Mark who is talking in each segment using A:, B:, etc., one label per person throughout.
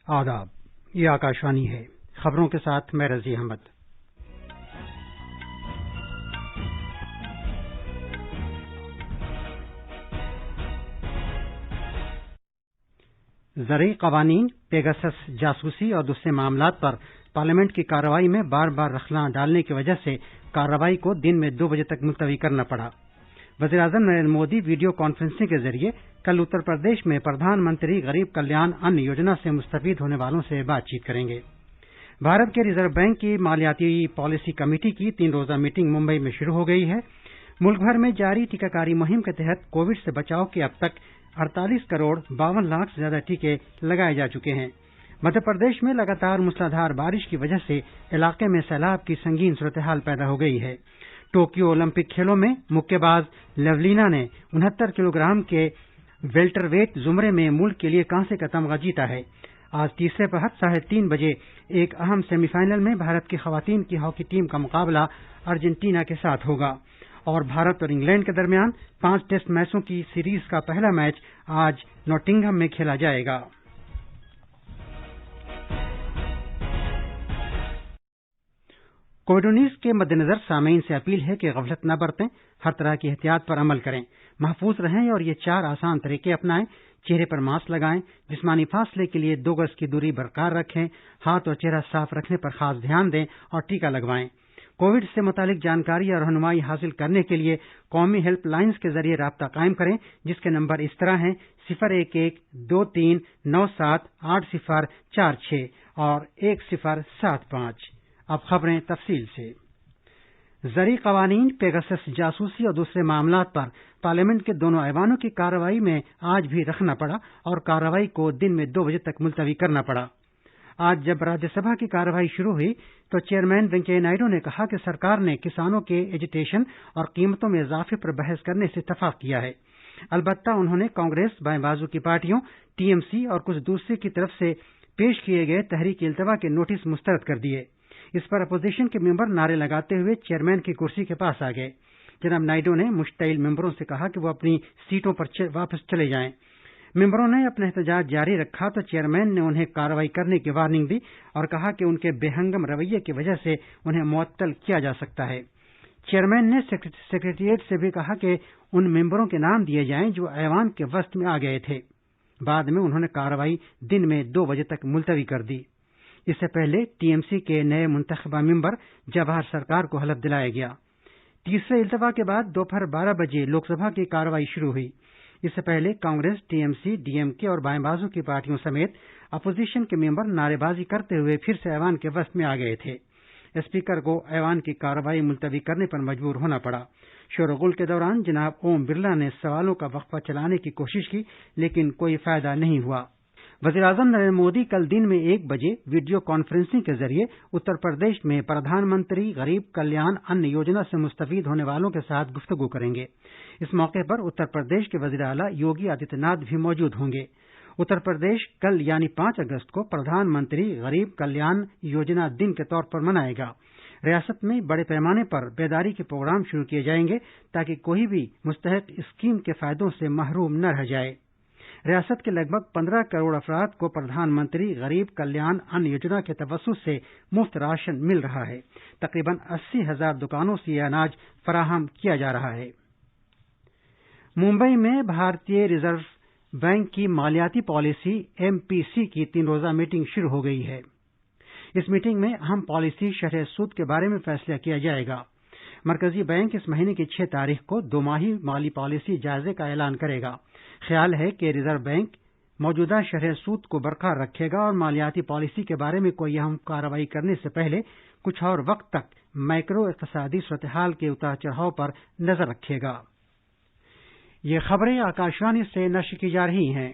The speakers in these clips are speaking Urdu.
A: آداب، یہ آکاشوانی ہے۔ خبروں کے ساتھ میں رضی احمد۔ زرعی قوانین، پیگاسس جاسوسی اور دوسرے معاملات پر پارلیمنٹ کی کارروائی میں بار بار رخلاں ڈالنے کی وجہ سے کارروائی کو دن میں 2 بجے تک ملتوی کرنا پڑا۔ وزیراعظم نریندر مودی ویڈیو کانفرنسنگ کے ذریعے کل اتر پردیش میں پردھان منتری غریب کلیان ان یوجنا سے مستفید ہونے والوں سے بات چیت کریں گے۔ بھارت کے ریزرو بینک کی مالیاتی پالیسی کمیٹی کی 3 روزہ میٹنگ ممبئی میں شروع ہو گئی ہے۔ ملک بھر میں جاری ٹیکہ کاری مہم کے تحت کووڈ سے بچاؤ کے اب تک 48 کروڑ 52 لاکھ سے زیادہ ٹیکے لگائے جا چکے ہیں۔ مدھیہ پردیش میں لگاتار موسلادھار بارش کی وجہ سے علاقے میں سیلاب کی سنگین صورتحال پیدا ہو گئی ہے۔ ٹوکیو اولمپک کھیلوں میں مکے باز لیولینا نے 69 کلو گرام کے ویلٹر ویٹ زمرے میں ملک کے لیے کانسے کا تمغہ جیتا ہے۔ آج تیسرے پہر 3:30 بجے ایک اہم سیمی فائنل میں بھارت کی خواتین کی ہاکی ٹیم کا مقابلہ ارجنٹینا کے ساتھ ہوگا، اور بھارت اور انگلینڈ کے درمیان 5 ٹیسٹ میچوں کی سیریز کا پہلا میچ آج نوٹنگہم میں کھیلا جائے گا۔ کووڈ-19 کے مد نظر سامعین سے اپیل ہے کہ غفلت نہ برتیں، ہر طرح کی احتیاط پر عمل کریں، محفوظ رہیں اور یہ 4 آسان طریقے اپنائیں۔ چہرے پر ماسک لگائیں، جسمانی فاصلے کے لیے 2 گز کی دوری برقرار رکھیں، ہاتھ اور چہرہ صاف رکھنے پر خاص دھیان دیں اور ٹیکہ لگوائیں۔ کووڈ سے متعلق جانکاری اور رہنمائی حاصل کرنے کے لیے قومی ہیلپ لائنز کے ذریعے رابطہ قائم کریں، جس کے نمبر اس طرح ہیں 011-2397-8046 اور 1075۔ اب خبریں تفصیل سے۔ زرعی قوانین، پیگاسس جاسوسی اور دوسرے معاملات پر پارلیمنٹ کے دونوں ایوانوں کی کارروائی میں آج بھی رکھنا پڑا اور کارروائی کو دن میں 2 بجے تک ملتوی کرنا پڑا۔ آج جب راجیہ سبھا کی کارروائی شروع ہوئی تو چیئرمین وینکیا نائیڈو نے کہا کہ سرکار نے کسانوں کے ایجیٹیشن اور قیمتوں میں اضافے پر بحث کرنے سے اتفاق کیا ہے۔ البتہ انہوں نے کانگریس، بائیں بازو کی پارٹیوں، ٹی ایم سی اور کچھ دوسرے کی طرف سے پیش کیے گئے تحریک التوا کے نوٹس مسترد کر دیے۔ اس پر اپوزیشن کے ممبر نعرے لگاتے ہوئے چیئرمین کی کرسی کے پاس آ گئے۔ جناب نائیڈو نے مشتعل ممبروں سے کہا کہ وہ اپنی سیٹوں پر واپس چلے جائیں۔ ممبروں نے اپنا احتجاج جاری رکھا تو چیئرمین نے انہیں کارروائی کرنے کی وارننگ دی اور کہا کہ ان کے بے ہنگم رویے کی وجہ سے انہیں معطل کیا جا سکتا ہے۔ چیئرمین نے سیکریٹریٹ سے بھی کہا کہ ان ممبروں کے نام دیے جائیں جو ایوان کے وسط میں آ گئے تھے۔ بعد میں انہوں نے کارروائی دن میں 2 بجے تک ملتوی کر دی۔ اس سے پہلے ٹی ایم سی کے نئے منتخبہ ممبر جواہر سرکار کو حلف دلایا گیا۔ تیسرے التوا کے بعد دوپہر 12 بجے لوک سبھا کی کارروائی شروع ہوئی۔ اس سے پہلے Congress, T M C, D M K اور بائیں بازو کی پارٹیوں سمیت اپوزیشن کے ممبر نعرے بازی کرتے ہوئے پھر سے ایوان کے وسط میں آ گئے تھے۔ اسپیکر کو ایوان کی کارروائی ملتوی کرنے پر مجبور ہونا پڑا۔ شور و غل کے دوران جناب اوم برلا نے سوالوں کا وقفہ چلانے کی کوشش کی، لیکن کوئی فائدہ نہیں ہوا۔ وزیراعظم نریندر مودی کل دن میں 1 بجے ویڈیو کانفرنسنگ کے ذریعے اتر پردیش میں پردھان منتری غریب کلیان ان یوجنا سے مستفید ہونے والوں کے ساتھ گفتگو کریں گے۔ اس موقع پر اتر پردیش کے وزیر اعلیٰ یوگی آدتیہ ناتھ بھی موجود ہوں گے۔ اتر پردیش کل یعنی 5 اگست کو پردھان منتری غریب کلیان یوجنا دن کے طور پر منائے گا۔ ریاست میں بڑے پیمانے پر بیداری کے پروگرام شروع کیے جائیں گے تاکہ کوئی بھی مستحق اسکیم کے فائدوں سے محروم نہ رہ جائے۔ ریاست کے لگ بھگ 15 کروڑ افراد کو پردھان منتری غریب کلیان ان یوجنا کے توسط سے مفت راشن مل رہا ہے۔ تقریباً 80,000 دکانوں سے یہ اناج فراہم کیا جا رہا ہے۔ ممبئی میں بھارتی ریزرو بینک کی مالیاتی پالیسی MPC کی 3 روزہ میٹنگ شروع ہو گئی ہے۔ اس میٹنگ میں اہم پالیسی شرح سود کے بارے میں فیصلہ کیا جائے گا۔ مرکزی بینک اس مہینے کی 6 تاریخ کو 2 ماہی مالی پالیسی جائزے کا اعلان کرے گا۔ خیال ہے کہ ریزرو بینک موجودہ شرح سود کو برقرار رکھے گا اور مالیاتی پالیسی کے بارے میں کوئی اہم کارروائی کرنے سے پہلے کچھ اور وقت تک مائکرو اقتصادی صورتحال کے اتار چڑھاؤ پر نظر رکھے گا۔ یہ خبریں آکاشوانی سے نشر کی جا رہی ہیں۔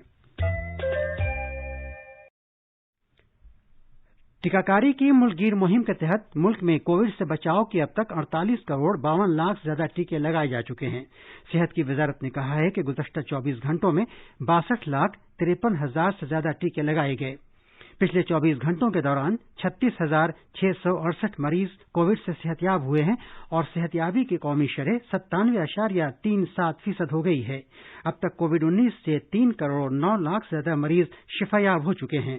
A: ٹیکہ کاری کی ملک گیر مہم کے تحت ملک میں کووڈ سے بچاؤ کے اب تک 48 کروڑ 52 لاکھ سے زیادہ ٹیکے لگائے جا چکے ہیں۔ صحت کی وزارت نے کہا ہے کہ گزشتہ 24 گھنٹوں میں 62,53,000 سے زیادہ ٹیکے لگائے گئے۔ پچھلے 24 گھنٹوں کے دوران 36,668 مریض کووڈ سے صحت یاب ہوئے ہیں اور صحت یابی کی قومی شرح 97.37% ہو گئی ہے۔ اب تک کووڈ-19 سے 3 کروڑ 9 لاکھ سے زیادہ مریض شفا یاب ہو چکے ہیں۔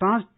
A: 5